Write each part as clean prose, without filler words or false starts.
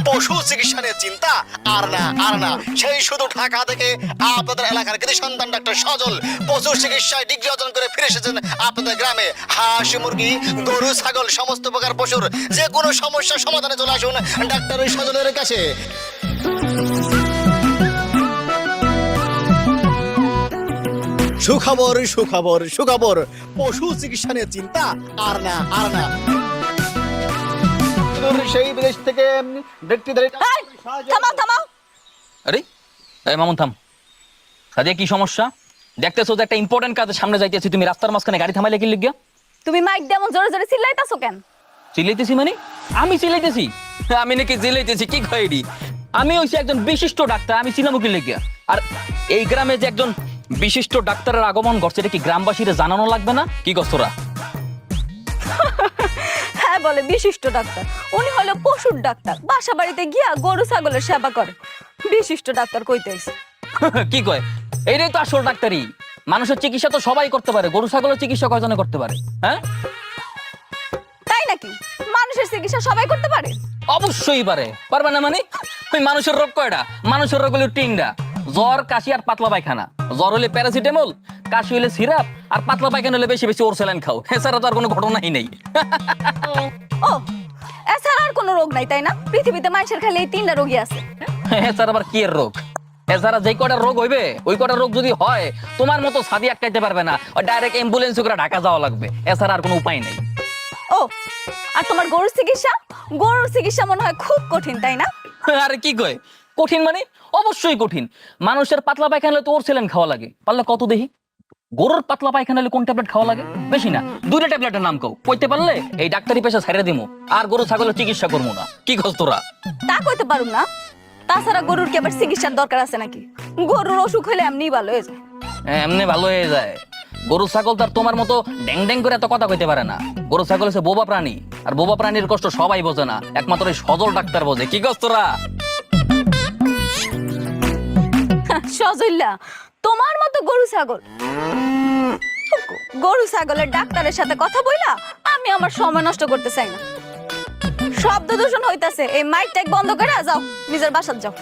পশু চিকিৎসা নিয়ে চিন্তা আর না সেই শুধু ঢাকা থেকে আপনাদের এলাকার কৃতি সন্তান ডাক্তার সজল পশু চিকিৎসায় ডিগ্রি অর্জন করে ফিরে এসেছেন আপনাদের গ্রামে। হাঁস মুরগি গরু ছাগল সমস্ত প্রকার পশুর যে কোনো সমস্যার সমাধানে চলে আসুন ডাক্তার সজলের কাছে। সুখবর সুখবর সুখবর, পশু চিকিৎসা নিয়ে চিন্তা আর না সেই বিদেশ থেকে ব্যক্তিদের। থামাও। আরে এই মামুন থাম। সাদিয়া কি সমস্যা? দেখতেছো যে একটা ইম্পর্টেন্ট কাজের সামনে যাইতেছি, তুমি রাস্তার মাঝখানে গাড়ি থামাইলে কি লিখিয়া? তুমি মাইক দিয়ে এমন জোরে জোরে চিল্লাইতাছো কেন? চিল্লাইতেছি মানে? আমি চিল্লাইতেছি? আমি নাকি চিল্লাইতেছি? কি কইডি? আমি হইছি একজন বিশিষ্ট ডাক্তার, আমি ছিলাম কি লিখিয়া? আর এই গ্রামে যে একজন বিশিষ্ট ডাক্তারের আগমন ঘটছে, এটা কি গ্রামবাসীরা জানানো লাগবে না? কি কষ্টরা? হ্যাঁ বলে বিশিষ্ট ডাক্তার, উনি হলো পশুর ডাক্তার, বাসা বাড়িতে গিয়া গরু ছাগলের সেবা করে। বিশিষ্ট ডাক্তার কইতে আইছে। কি কয়? এইটাই তো আসল ডাক্তারি। মানুষের চিকিৎসা তো সবাই করতে পারে, গরু ছাগলের চিকিৎসা কয়জনে করতে পারে? হ্যাঁ তাই নাকি? মানুষের চিকিৎসা সবাই করতে পারে? অবশ্যই পারে। পারবে না মানে? ওই মানুষের রোগ কয়টা? মানুষের রোগ হলো তিনটা: জ্বর, কাশি আর পাতলা পায়খানা। জ্বর হলে প্যারাসিটামল, কাশি হলে সিরাপ, আর পাতলা পায়খানা হলে বেশি বেশি ওরসেলাইন খাও। এছাড়া তো আর কোনো ঘটনাই নেই। ও, এছাড়া আর কোনো রোগ নাই তাই না? পৃথিবীতে মানুষের খালি এই তিনটা রোগই আছে। এছাড়া আবার কি এর রোগ? এছাড়া যে কটা রোগ হইবে, ওই কটা রোগ যদি হয়, তোমার মতো সাদি আটকাইতে পারবে না, ডাইরেক্ট অ্যাম্বুলেন্স করে ঢাকা যাওয়া লাগবে। এছাড়া আর কোনো উপায় নেই। ও, আর তোমার গরুর চিকিৎসা মনে হয় খুব কঠিন তাই না? আরে কি কয় কঠিন মানে? অবশ্যই কঠিন। মানুষের পাতলা পায়খানা হলে তো ওরসেলাইন খাওয়া লাগে, পারলে কত দেখি। গরুর পাতলা পায়খানা হলে কোন ট্যাবলেট খাওয়া লাগে? বেশি না, 2টা ট্যাবলেটের নাম কও, কইতে পারলে এই ডাক্তারি পেশা ছেড়ে দিমু, আর গরু ছাগলের চিকিৎসা করবো না। কি কস তোরা? তা কইতে পারুম না। তাছাড়া গরুর কি আবার চিকিৎসার দরকার আছে নাকি? গরুর অসুখ হলে এমনিই ভালো হয়ে যায়। এমনি ভালো হয়ে যায়? গরু ছাগল তো আর তোমার মতো ড্যাং ড্যাং করে এত কথা কইতে পারে না। গরু ছাগল হচ্ছে বোবা প্রাণী, আর বোবা প্রাণীর কষ্ট সবাই বোঝে না, একমাত্র এই সজল ডাক্তার বোঝে। কি কস তোরা? সজল্লা, তোমার মতো গরু ছাগলের ডাক্তারের সাথে কথা বইলা আমি আমার সময় নষ্ট করতে চাই না। শব্দ দূষণ হইতাছে, এই মাইক টাইক বন্ধ করে যাও, নিজের বাসায় যাও।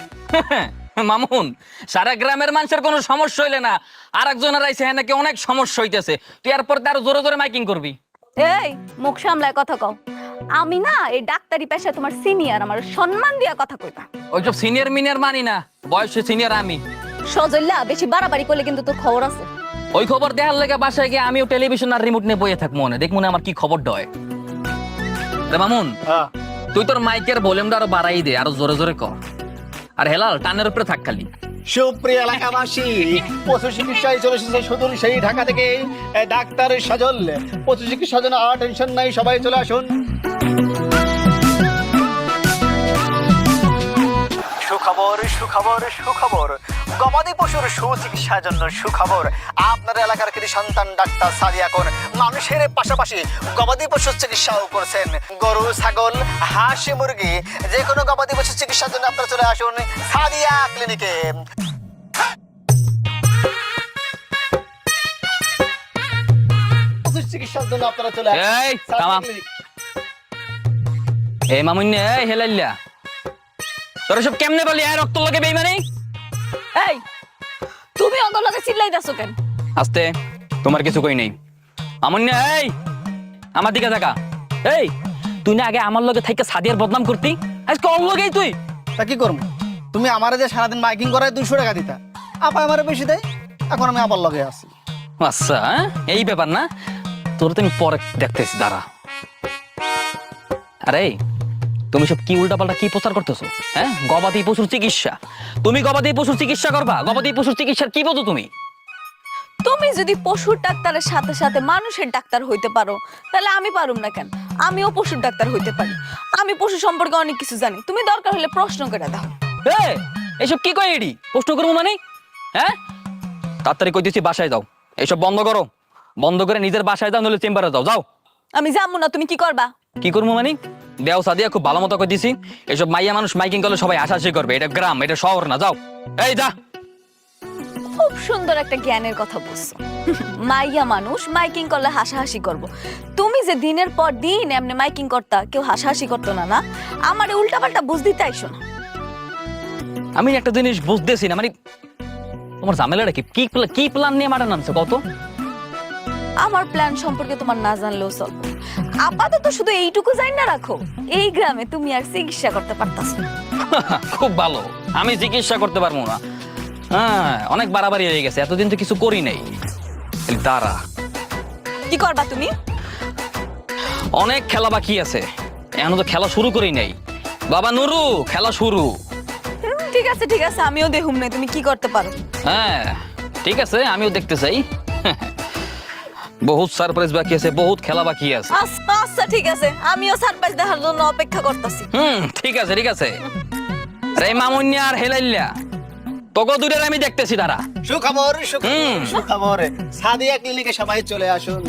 মামুন, সারা গ্রামের মানুষের কোনো সমস্যা হইলে না আর একজনের আইসে হ্যাঁ নাকি অনেক সমস্যা হইতেছে, তুই এরপর তার জোরে জোরে মাইকিং করবি। এই মুখ সামলায় কথা কও। আমি না এই ডাক্তারি পেশায় তোমার সিনিয়র, আমার সম্মান দিয়া কথা কইবা। ওইসব সিনিয়র মিনিয়র মানি না, বয়সে সিনিয়র আমি। সজল্লা, বেশি বাড়াবাড়ি করলে কিন্তু তোর খবর আছে। ওই খবর দেখার লেগে বাসায় গিয়ে আমিও টেলিভিশন আর রিমোট নিয়ে বইয়ে থাকবো, দেখ মনে আমার কি খবর ডয় রে। মামুন, তুই তোর মাইকের ভলিউমটা আরো বাড়াই দে, আরো জোরে জোরে কর। আর হেলাল টানের উপরে থাক খালি। সুপ্রিয় এলাকাবাসী, পশু চিকিৎসায় চলে এসেছে সুদূর সেই ঢাকা থেকে ডাক্তার সজল। পশু চিকিৎসার জন্য আর টেনশন নাই, সবাই চলে আসুন। সুখবর সুখবর সুখবর, গবাদি পশুর সুচিকিৎসার জন্য সুখবর। আপনার এলাকার কৃতি সন্তান ডাক্তার সাদিয়া এখন মানুষের পাশাপাশি গবাদি পশুর চিকিৎসাও করছেন। গরু ছাগল হাঁস মুরগি যে কোনো গবাদি পশুর চিকিৎসার জন্য আপনারা চলে আসুন সাদিয়া ক্লিনিকে। পশু চিকিৎসার জন্য আপনারা চলে আসুন এই সাদিয়া থামা। ক্লিনিক। এই মামুন, এই হেলাইল্লা, তোরা সব কেমনে বলি আর রক্ত লাগে বেইমানি? এই তুমি অগলকে চিল্লাইতাছো কেন? আস্তে, তোমার কিছু কই নেই। মামুন, এই আমার দিকে তাকা। এই তুই না আগে আমার লগে থাইকা সাদিয়ার বদনাম করতি, আজকে ওর লগেই তুই। তা কি করবো? তুমি আমারে যে সারাদিন মাইকিং করায় 200 টাকা দিতা, আপা আমারে বেশি দেয়, এখন আমি আবার লগে আছি। আচ্ছা, এই ব্যাপার না? তোর তুমি পরে দেখতেছি, দাঁড়া। আরে তুমি সব কি উল্টাপাল্টা কি প্রচার করতেছো? হ্যাঁ, গবাদি পশুর চিকিৎসা। তুমি গবাদি পশুর চিকিৎসা করবা? গবাদি পশুর চিকিৎসার কি বোঝো তুমি? তুমি যদি পশুর ডাক্তারের সাথে সাথে মানুষের ডাক্তার হইতে পারো, তাহলে আমি পারুম না কেন? আমিও পশুর ডাক্তার হইতে পারি। আমি পশু সম্পর্কে অনেক কিছু জানি, তুমি দরকার হলে প্রশ্ন করে দাও। এইসব কি কয় এডি? প্রশ্ন করবো মানে? হ্যাঁ, তাড়াতাড়ি কইতেছি বাসায় যাও, এইসব বন্ধ করো, বন্ধ করে নিজের বাসায় যাও, নইলে চেম্বারে যাও। যাও। আমি যাবো না, তুমি কি করবা? কি করবো মানে? দেও সাদিয়া, খুব ভালো মতো কইতেছি, এইসব মাইয়া মানুষ মাইকিং করলে সবাই হাসাহাসি করবে। এটা গ্রাম, এটা শহর না। যাও, এই যা। খুব সুন্দর একটা জ্ঞানের কথা বলছো। মাইয়া মানুষ মাইকিং করলে হাসাহাসি করব। তুমি যে দিনের পর দিন এমনি মাইকিং করতা, কেউ হাসাহাসি করতো না না? আমার উল্টাপাল্টা বুঝ দিতে আইসো না। আমি একটা জিনিস বুঝতেছি না, মানে তোমার ঝামেলাটা কি? কি প্ল্যান নিয়ে মারা নামছে কত? আমার প্ল্যান সম্পর্কে তোমার না জানলেও চলবে। আপাতত শুধু এইটুকু জানি না রাখো, এই গ্রামে তুমি আর চিকিৎসা করতে পারতাছো না। খুব ভালো, আমি চিকিৎসা করতে পারবো না? হ্যাঁ, অনেক বাড়াবাড়ি হয়ে গেছে, এতদিন তো কিছু করি নাই। দাঁড়া, কি করবা তুমি? অনেক খেলা বাকি আছে, এখনো তো খেলা শুরু করি নাই। বাবা নুরু, খেলা শুরু। ঠিক আছে ঠিক আছে, আমিও দেখুম না তুমি কি করতে পারো। হ্যাঁ ঠিক আছে, আমিও দেখতে চাই। বহুত সারপ্রাইজ বাকি আছে, বহুত খেলা বাকি আছে। আচ্ছা আচ্ছা ঠিক আছে, আমিও সারপ্রাইজ দেখার জন্য অপেক্ষা করতেছি। ঠিক আছে ঠিক আছে। রে মামুন্যা আর হেলাইল্লা, তোকে দুইটার আমি দেখতেছি। তারা সুখবর সুখবর সুখবর, সাদিয়া ক্লিনিকে সবাই চলে আসুন।